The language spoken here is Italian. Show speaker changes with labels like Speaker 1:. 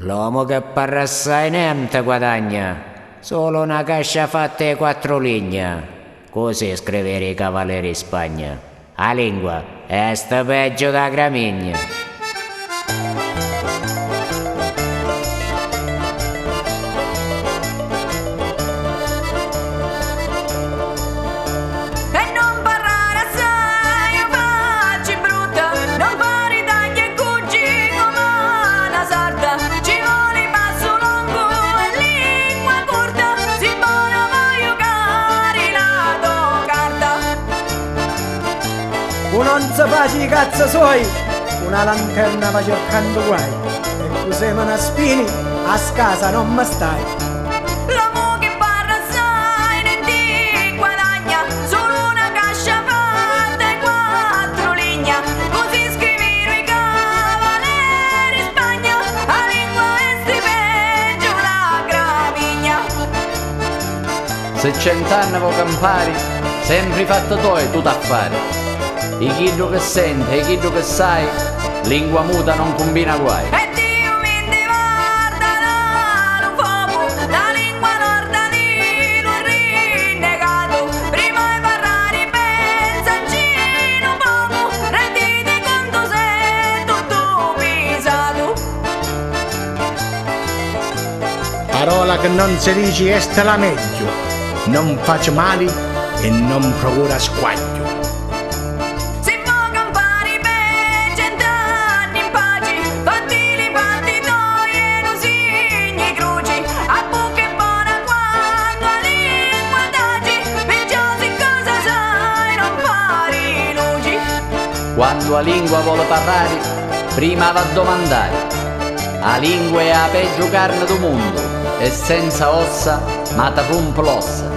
Speaker 1: L'uomo che parla assai niente guadagna, solo una cascia fatta di 4 linee. Così scrivere i cavalieri in Spagna. La lingua è sta peggio da gramigna.
Speaker 2: Non sapaci i cazzo suoi, una lanterna va cercando guai, e tu sei una spini, a casa non mi stai.
Speaker 3: L'uomo che parla assai ne ti guadagna, solo una cascia fatta e 4 linee, così scrivere i cavalieri in Spagna, la lingua è sti peggio la gramigna.
Speaker 4: Se 100 anni vuoi campare, sempre fatto tuoi tu t'affari. I chiddo che sente, i chiddo che sai, lingua muta non combina guai.
Speaker 3: E Dio mi guarda da un fuoco, la lingua nordalino rinnegato, prima di parlare pensaci un poco, rendite conto se tutto pisato.
Speaker 2: Parola che non si dice è la meglio, non faccio male e non procura squaglio.
Speaker 4: Quando la lingua vuole parlare, prima va a domandare. La lingua è la peggio carne del mondo, e senza ossa mata pumpa l'ossa.